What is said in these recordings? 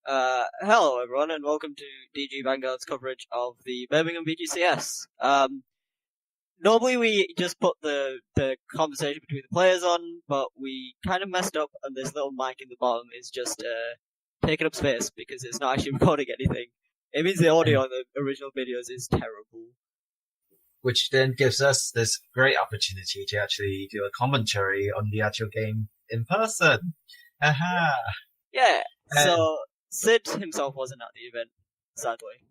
Hello everyone, and welcome to DG Vanguard's coverage of the Birmingham VGCS. Normally we just put the conversation between the players on, but we kind of messed up, and this little mic in the bottom is just taking up space because it's not actually recording anything. It means the audio on the original videos is terrible. Which then gives us this great opportunity to actually do a commentary on the actual game in person. Aha! Yeah, so Cid himself wasn't at the event, sadly.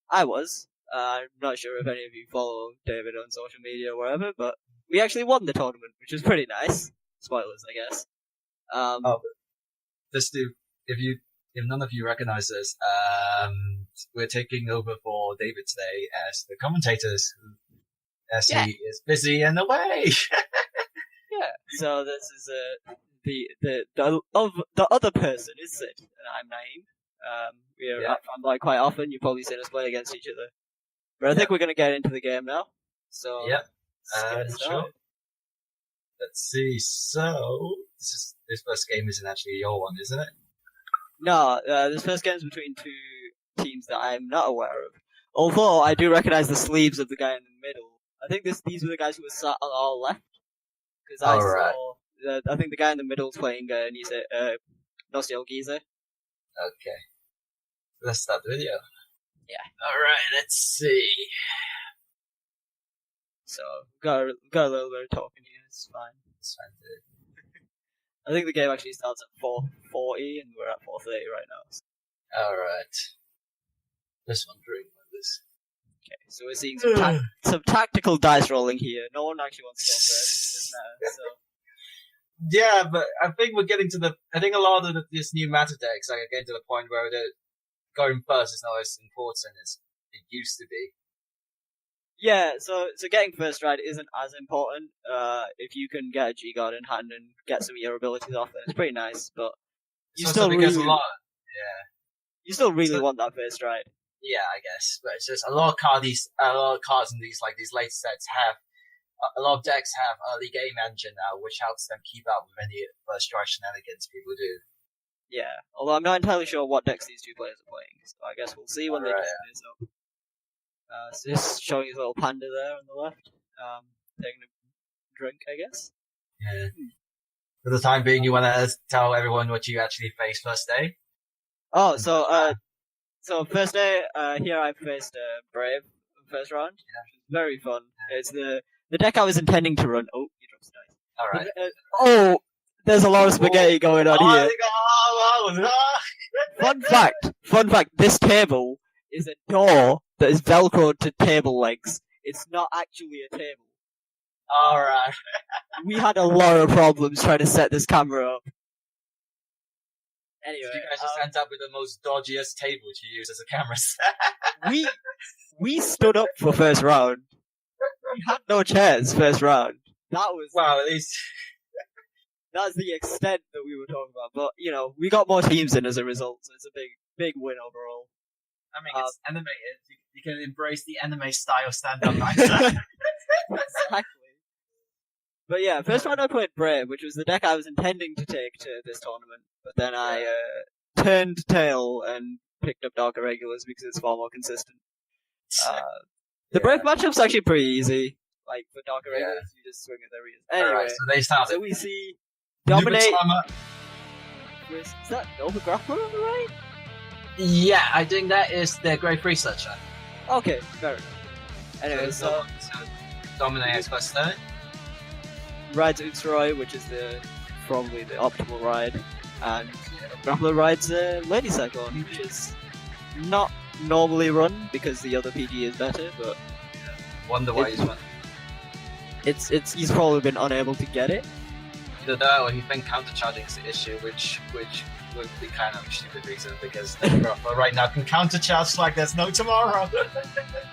I was. I'm not sure if any of you follow David on social media or whatever, but we actually won the tournament, which was pretty nice. Spoilers, I guess. If none of you recognize this, we're taking over for David today as the commentators, as he is busy and away. Yeah. So this is the other person is Cid, and I'm Naeem. We're online quite often. You've probably seen us play against each other, but I think we're going to get into the game now. So sure. Let's see. So this first game isn't actually your one, isn't it? No, this first game is between two teams that I'm not aware of. Although I do recognize the sleeves of the guy in the middle. I think these were the guys who were sat on our left. Because I saw, I think the guy in the middle is playing Nostalgiza. Okay. Let's start the video. Yeah. Alright, let's see. So, got a little bit of talking here, it's fine. It's fine, dude. I think the game actually starts at 4:40 and we're at 4:30 right now. So. Alright. Just wondering what this. Okay, so we're seeing some tactical dice rolling here. No one actually wants to go first in this now, so. Yeah, but I think we're getting to I think a lot of this new meta decks are getting to the point where going first is not as important as it used to be. Yeah, so getting first right isn't as important. If you can get a G-Guard in hand and get some of your abilities off, then it's pretty nice, but you still really want that first right. Yeah, I guess, but it's just a lot of cards in these later sets have a lot of decks have early game engine now, which helps them keep up with any first strike shenanigans people do. Yeah, although I'm not entirely sure what decks these two players are playing, so I guess we'll see when they turn this up. So just showing his little panda there on the left, taking a drink, I guess. Yeah. For the time being, you want to tell everyone what you actually faced first day? Oh, so first day, here I faced Brave first round. Yeah. Which was very fun. It's the deck I was intending to run. Oh, you dropped the dice. Alright. There's a lot of spaghetti going on here. Fun fact, this table is a door that is velcroed to table legs. It's not actually a table. Alright. We had a lot of problems trying to set this camera up. Anyway, so you guys just end up with the most dodgiest table to use as a camera set. we stood up for first round. We had no chairs first round. That was at least that's the extent that we were talking about. But we got more teams in as a result, so it's a big win overall. I mean, it's anime. You can embrace the anime style stand-up. Exactly. But yeah, first round I played Brave, which was the deck I was intending to take to this tournament. But then I turned tail and picked up Dark Irregulars because it's far more consistent. The Brave matchup's actually pretty easy. Like, for Dark Irregulars, you just swing at their rears. Anyway, right, so they started. So we see Dominate. Is that Nova Grappler on the right? Yeah, I think that is their Grade 3 searcher. Okay, fair enough. Anyway, so Dominate is first turn. Rides Utsuroi, which is probably the optimal ride, and Grappler rides Lady Cyclone, which is not normally run because the other PG is better, but wonder why he's run. He's probably been unable to get it. Either that, or he thinks countercharging is the issue, which would be kind of a stupid reason because the Grappler right now can countercharge like there's no tomorrow.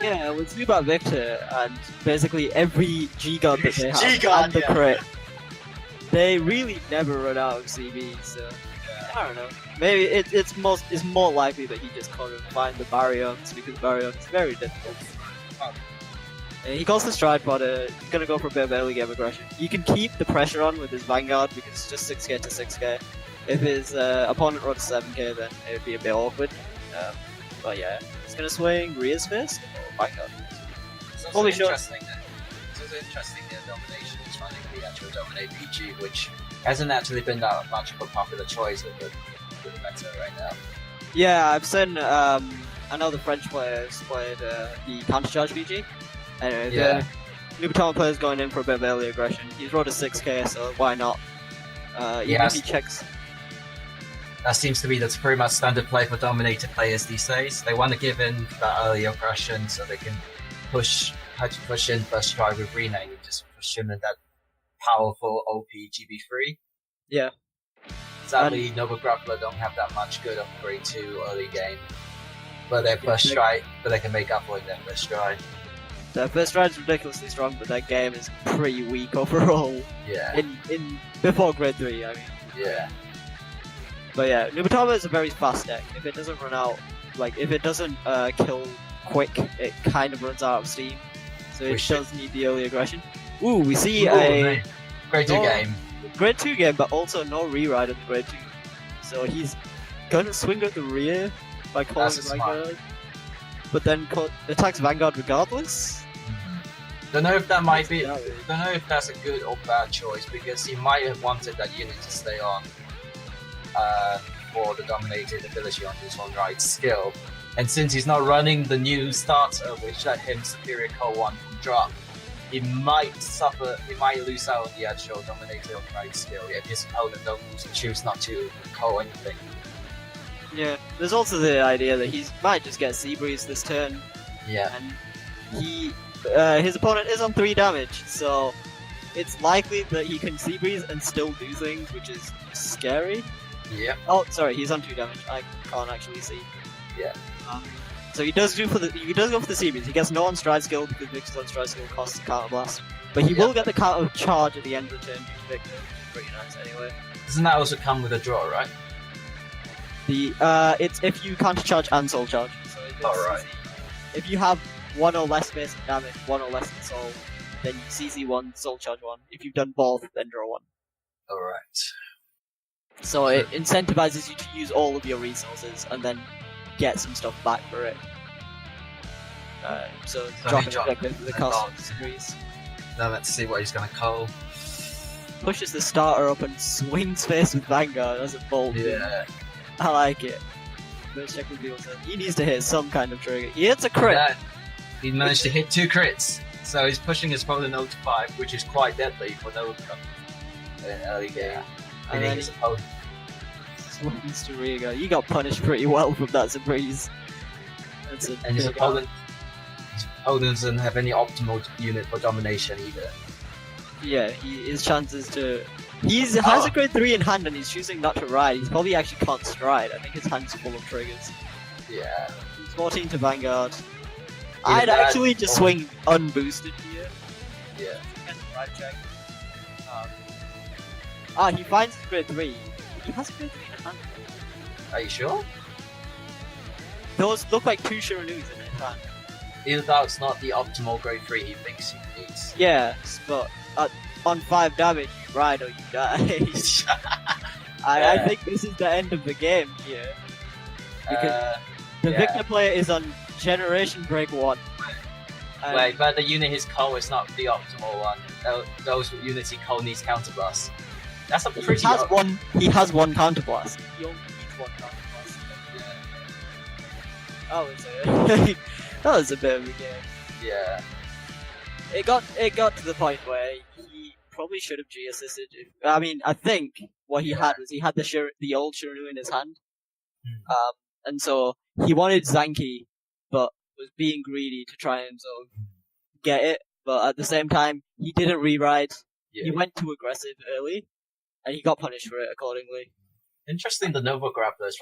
Yeah, with Zubat Victor and basically every G-Guard that they have and the crit, they really never run out of CB, so I don't know. Maybe it's more likely that he just couldn't find the Baryons because Baryons is very difficult. He goes to Stride Podder, he's gonna go for a bit of early game aggression. You can keep the pressure on with his Vanguard because it's just 6k to 6k. If his opponent runs 7k, then it would be a bit awkward. But yeah, he's gonna swing Rhea's Fist or Vanguard. It's also Holy shit. interesting that Domination is running the actual Dominate PG, which hasn't actually been that much of a popular choice with the meta right now. Yeah, I've seen. I know the French players played the countercharge PG. Anyway, Yeah. the Nubatama player's going in for a bit of early aggression. He's rolled a 6k, so why not? Even if he checks. That seems to be that's pretty much standard play for Dominator players these days. They want to give in that early aggression so they can push in first strike with rename, just push him in that powerful OP GB3. Yeah. Sadly, Nova Grappler don't have that much good on grade 2 early game. But their first strike, but they can make up for it in their first strike. Their first strike is ridiculously strong, but their game is pretty weak overall. Yeah. In before grade 3, I mean. Yeah. But yeah, Nubatama is a very fast deck. If it doesn't run out, like if it doesn't kill quick, it kind of runs out of steam. So it does need the early aggression. Ooh, we see a grade 2 game. Grade 2 game, but also no rewrite in the grade 2. So he's gonna swing at the rear by calling Vanguard, but then attacks Vanguard regardless. Don't know if that might be. Don't know if that's a good or bad choice because he might have wanted that unit to stay on for the dominated ability on his own right skill. And since he's not running the new starter, which let him superior call 1 from drop, he might lose out on the actual dominated on right skill if his opponent don't choose not to call anything. Yeah, there's also the idea that he might just get Sea Breeze this turn. Yeah. And his opponent is on 3 damage, so it's likely that he can Sea Breeze and still do things, which is scary. Yeah. Oh, sorry, he's on 2 damage. I can't actually see. Yeah. So he does go for the Sea Breeze. He gets no on stride skill because Victor's on stride skill costs counter blast, but he will get the counter charge at the end of the turn due to Victor, which is pretty nice anyway. Doesn't that also come with a draw, right? It's if you counter charge and soul charge. So Alright. If you have 1 or less basic damage, 1 or less in soul, then you CC 1, soul charge 1. If you've done both, then draw 1. Alright. So it incentivizes you to use all of your resources and then get some stuff back for it. So drop an objective for the cost of degrees. Now let's see what he's gonna call. Pushes the starter up and swings face with Vanguard as a bolt. Yeah. I like it. Let's check with people. He needs to hit some kind of trigger. He hits a crit. Yeah. He managed to hit 2 crits. So he's pushing his opponent 0 to 5, which is quite deadly for no early game. And then his opponent. Swings to Riga. You got punished pretty well from that surprise. And his opponent doesn't have any optimal unit for domination either. Yeah, his chances to... He has a grade 3 in hand and he's choosing not to ride. He's probably actually can't stride. I think his hand's full of triggers. Yeah. He's 14 to Vanguard. I'd actually just swing unboosted here. Yeah. Ride check. He finds his grade 3. He has a grade 3 in hand. Are you sure? Those look like 2 Shiranus in his hand. Either that's not the optimal grade 3 he thinks he needs. Yeah, but on 5 damage, you ride or you die. I think this is the end of the game here. Because the Victor player is on Generation Break 1. Wait, but the unit his call is not the optimal one. Those units he call needs counterblast. That's a pretty... He has one counterblast. He only needs 1 counterblast. Yeah. That was a bit of a game. Yeah. It got to the point where he probably should have G assisted. I mean, I think what he had was he had the old Shiranu in his hand, and so he wanted Zanki, but was being greedy to try and sort of get it. But at the same time, he didn't re-ride. Yeah. He went too aggressive early, and he got punished for it accordingly. Interesting, the Nova Grappler is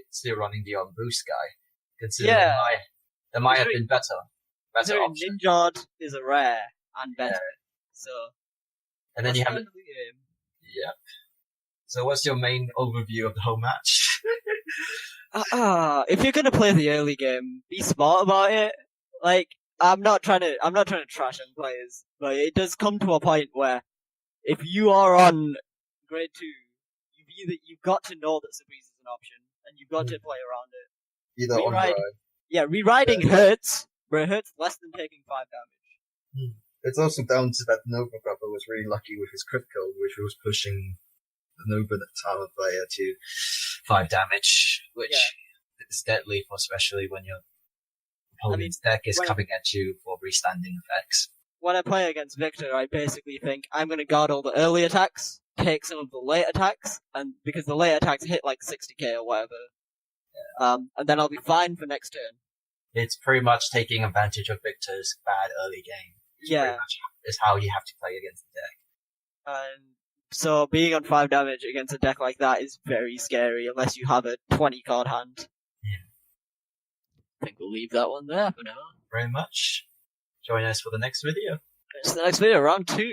still running the on boost guy. Considering there might have been better option. Ninjard is a rare and better. So. And then you have it. Yep. So what's your main overview of the whole match? If you're gonna play the early game, be smart about it. Like, I'm not trying to trash on players, but it does come to a point where if you are on grade 2, you you've got to know that Surprise is an option, and you've got to play around it. Either on Rewrite- dry. Yeah, reriding hurts, but it hurts less than taking 5 damage. It's also down to that Nova Grubber was really lucky with his critical, which was pushing the Nova Tower player to 5 damage, which is deadly, especially when your opponent's deck is when- coming at you for restanding effects. When I play against Victor, I basically think I'm going to guard all the early attacks, take some of the late attacks, and because the late attacks hit like 60k or whatever, and then I'll be fine for next turn. It's pretty much taking advantage of Victor's bad early game. Yeah. Pretty much is how you have to play against the deck. And so being on 5 damage against a deck like that is very scary unless you have a 20 card hand. Yeah. I think we'll leave that one there for now. Very much. Join us for the next video. It's the next video, round 2.